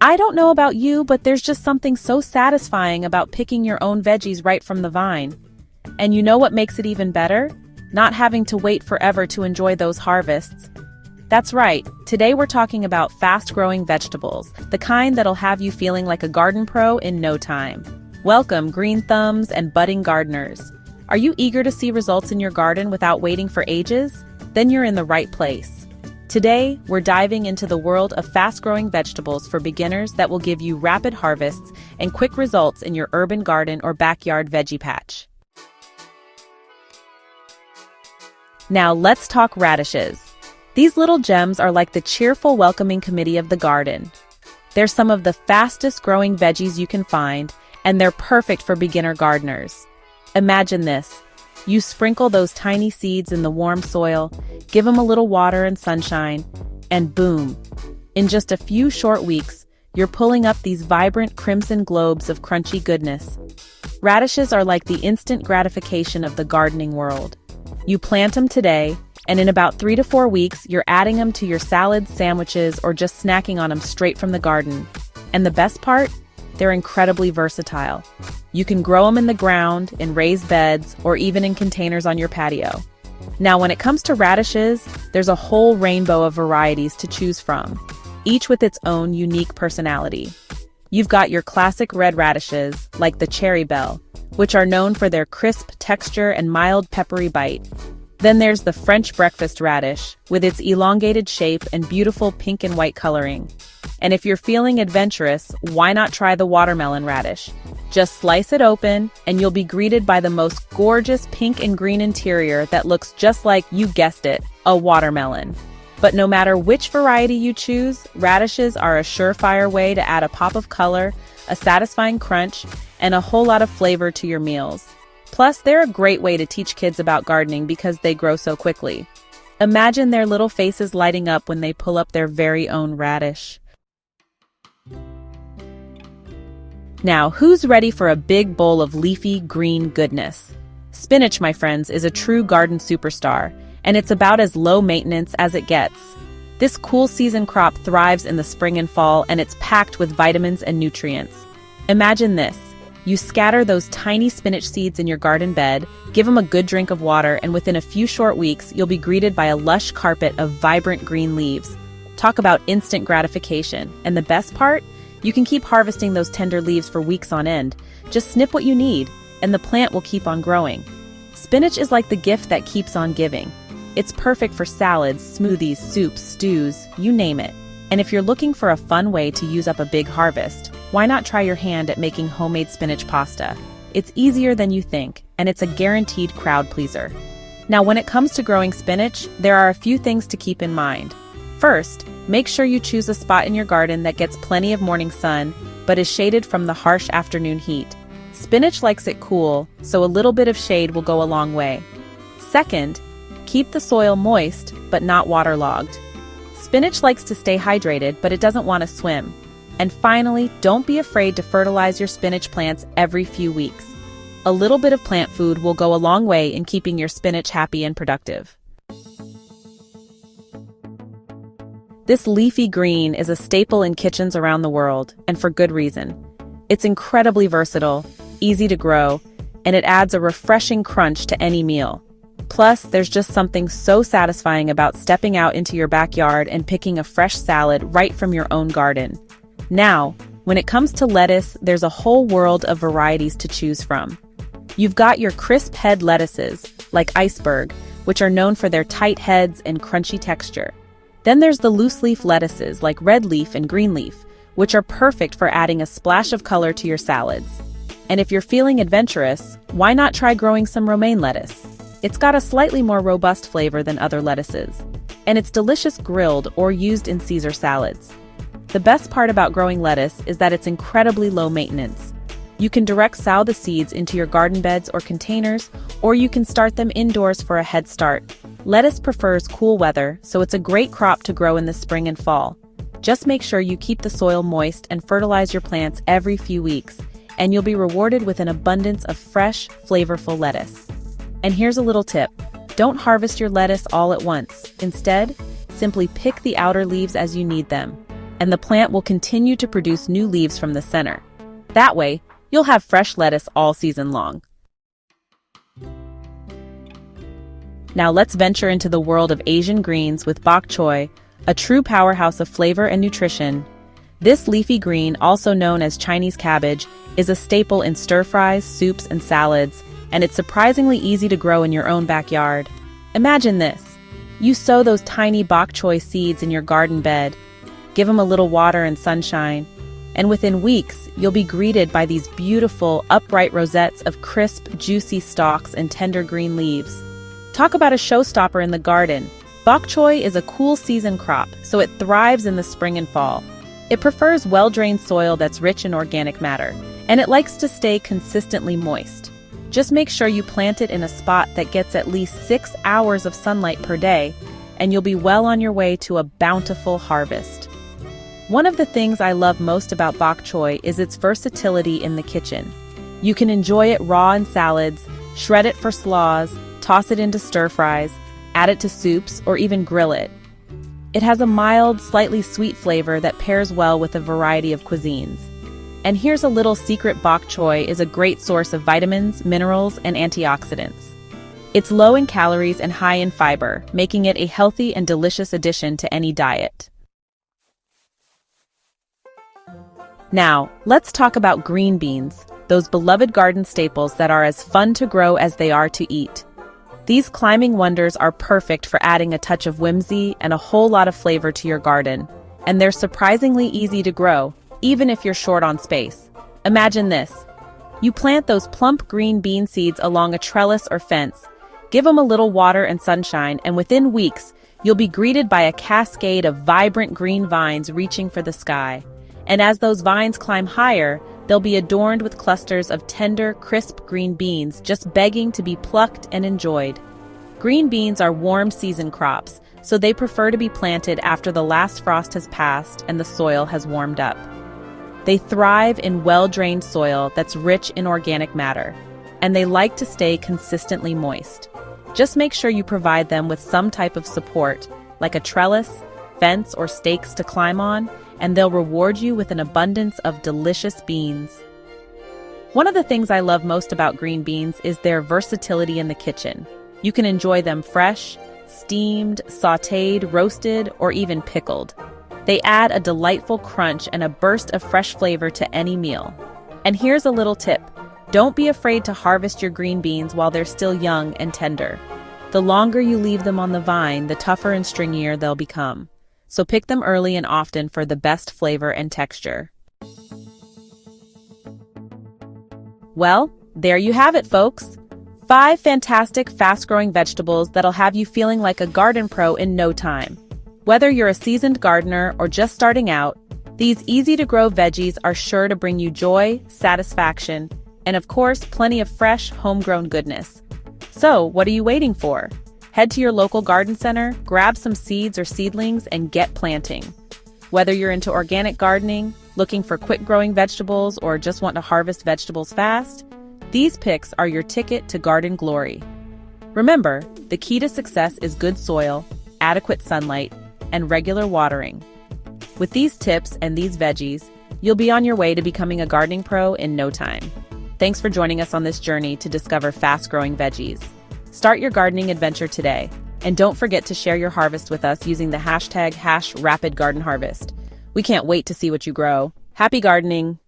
I don't know about you, but there's just something so satisfying about picking your own veggies right from the vine. And you know what makes it even better? Not having to wait forever to enjoy those harvests. That's right, today we're talking about fast-growing vegetables, the kind that'll have you feeling like a garden pro in no time. Welcome, green thumbs and budding gardeners. Are you eager to see results in your garden without waiting for ages? Then you're in the right place. Today, we're diving into the world of fast-growing vegetables for beginners that will give you rapid harvests and quick results in your urban garden or backyard veggie patch. Now let's talk radishes. These little gems are like the cheerful, welcoming committee of the garden. They're some of the fastest-growing veggies you can find, and they're perfect for beginner gardeners. Imagine this. You sprinkle those tiny seeds in the warm soil, give them a little water and sunshine, and boom! In just a few short weeks, you're pulling up these vibrant crimson globes of crunchy goodness. Radishes are like the instant gratification of the gardening world. You plant them today, and in about 3 to 4 weeks, you're adding them to your salads, sandwiches, or just snacking on them straight from the garden. And the best part? They're incredibly versatile. You can grow them in the ground, in raised beds, or even in containers on your patio. Now, when it comes to radishes, there's a whole rainbow of varieties to choose from, each with its own unique personality. You've got your classic red radishes, like the cherry bell, which are known for their crisp texture and mild peppery bite. Then there's the French breakfast radish, with its elongated shape and beautiful pink and white coloring. And if you're feeling adventurous, why not try the watermelon radish? Just slice it open, and you'll be greeted by the most gorgeous pink and green interior that looks just like, you guessed it, a watermelon. But no matter which variety you choose, radishes are a surefire way to add a pop of color, a satisfying crunch, and a whole lot of flavor to your meals. Plus, they're a great way to teach kids about gardening because they grow so quickly. Imagine their little faces lighting up when they pull up their very own radish. Now, who's ready for a big bowl of leafy green goodness? Spinach, my friends, is a true garden superstar, and it's about as low maintenance as it gets. This cool season crop thrives in the spring and fall, and it's packed with vitamins and nutrients. Imagine this. You scatter those tiny spinach seeds in your garden bed, give them a good drink of water, and within a few short weeks, you'll be greeted by a lush carpet of vibrant green leaves. Talk about instant gratification. And the best part? You can keep harvesting those tender leaves for weeks on end. Just snip what you need, and the plant will keep on growing. Spinach is like the gift that keeps on giving. It's perfect for salads, smoothies, soups, stews, you name it. And if you're looking for a fun way to use up a big harvest, why not try your hand at making homemade spinach pasta? It's easier than you think, and it's a guaranteed crowd pleaser. Now, when it comes to growing spinach, there are a few things to keep in mind. First, make sure you choose a spot in your garden that gets plenty of morning sun, but is shaded from the harsh afternoon heat. Spinach likes it cool, so a little bit of shade will go a long way. Second, keep the soil moist, but not waterlogged. Spinach likes to stay hydrated, but it doesn't want to swim. And finally, don't be afraid to fertilize your spinach plants every few weeks. A little bit of plant food will go a long way in keeping your spinach happy and productive. This leafy green is a staple in kitchens around the world, and for good reason. It's incredibly versatile, easy to grow, and it adds a refreshing crunch to any meal. Plus, there's just something so satisfying about stepping out into your backyard and picking a fresh salad right from your own garden. Now, when it comes to lettuce, there's a whole world of varieties to choose from. You've got your crisp head lettuces, like iceberg, which are known for their tight heads and crunchy texture. Then there's the loose leaf lettuces like red leaf and green leaf, which are perfect for adding a splash of color to your salads. And if you're feeling adventurous, why not try growing some romaine lettuce? It's got a slightly more robust flavor than other lettuces, and it's delicious grilled or used in Caesar salads. The best part about growing lettuce is that it's incredibly low maintenance. You can direct sow the seeds into your garden beds or containers, or you can start them indoors for a head start. Lettuce prefers cool weather, so it's a great crop to grow in the spring and fall. Just make sure you keep the soil moist and fertilize your plants every few weeks, and you'll be rewarded with an abundance of fresh, flavorful lettuce. And here's a little tip. Don't harvest your lettuce all at once. Instead, simply pick the outer leaves as you need them. and the plant will continue to produce new leaves from the center. That way, you'll have fresh lettuce all season long. Now let's venture into the world of Asian greens with bok choy, a true powerhouse of flavor and nutrition. This leafy green, also known as Chinese cabbage, is a staple in stir-fries, soups, and salads, and it's surprisingly easy to grow in your own backyard. Imagine this. You sow those tiny bok choy seeds in your garden bed, give them a little water and sunshine, and within weeks, you'll be greeted by these beautiful, upright rosettes of crisp, juicy stalks and tender green leaves. Talk about a showstopper in the garden. Bok choy is a cool season crop, so it thrives in the spring and fall. It prefers well-drained soil that's rich in organic matter, and it likes to stay consistently moist. Just make sure you plant it in a spot that gets at least 6 hours of sunlight per day, and you'll be well on your way to a bountiful harvest. One of the things I love most about bok choy is its versatility in the kitchen. You can enjoy it raw in salads, shred it for slaws, toss it into stir-fries, add it to soups, or even grill it. It has a mild, slightly sweet flavor that pairs well with a variety of cuisines. And here's a little secret: bok choy is a great source of vitamins, minerals, and antioxidants. It's low in calories and high in fiber, making it a healthy and delicious addition to any diet. Now, let's talk about green beans, those beloved garden staples that are as fun to grow as they are to eat. These climbing wonders are perfect for adding a touch of whimsy and a whole lot of flavor to your garden, and they're surprisingly easy to grow, even if you're short on space. Imagine this. You plant those plump green bean seeds along a trellis or fence, give them a little water and sunshine, and within weeks, you'll be greeted by a cascade of vibrant green vines reaching for the sky. And as those vines climb higher, they'll be adorned with clusters of tender, crisp green beans just begging to be plucked and enjoyed. Green beans are warm season crops, so they prefer to be planted after the last frost has passed and the soil has warmed up. They thrive in well-drained soil that's rich in organic matter, and they like to stay consistently moist. Just make sure you provide them with some type of support, like a trellis, fence, or stakes to climb on, and they'll reward you with an abundance of delicious beans. One of the things I love most about green beans is their versatility in the kitchen. You can enjoy them fresh, steamed, sautéed, roasted, or even pickled. They add a delightful crunch and a burst of fresh flavor to any meal. And here's a little tip. Don't be afraid to harvest your green beans while they're still young and tender. The longer you leave them on the vine, the tougher and stringier they'll become. So pick them early and often for the best flavor and texture. Well, there you have it, folks. 5 fantastic, fast-growing vegetables that'll have you feeling like a garden pro in no time. Whether you're a seasoned gardener or just starting out, these easy-to-grow veggies are sure to bring you joy, satisfaction, and of course, plenty of fresh, homegrown goodness. So, what are you waiting for? Head to your local garden center, grab some seeds or seedlings, and get planting. Whether you're into organic gardening, looking for quick-growing vegetables, or just want to harvest vegetables fast, these picks are your ticket to garden glory. Remember, the key to success is good soil, adequate sunlight, and regular watering. With these tips and these veggies, you'll be on your way to becoming a gardening pro in no time. Thanks for joining us on this journey to discover fast-growing veggies. Start your gardening adventure today, and don't forget to share your harvest with us using the hashtag #RapidGardenHarvest. We can't wait to see what you grow. Happy gardening!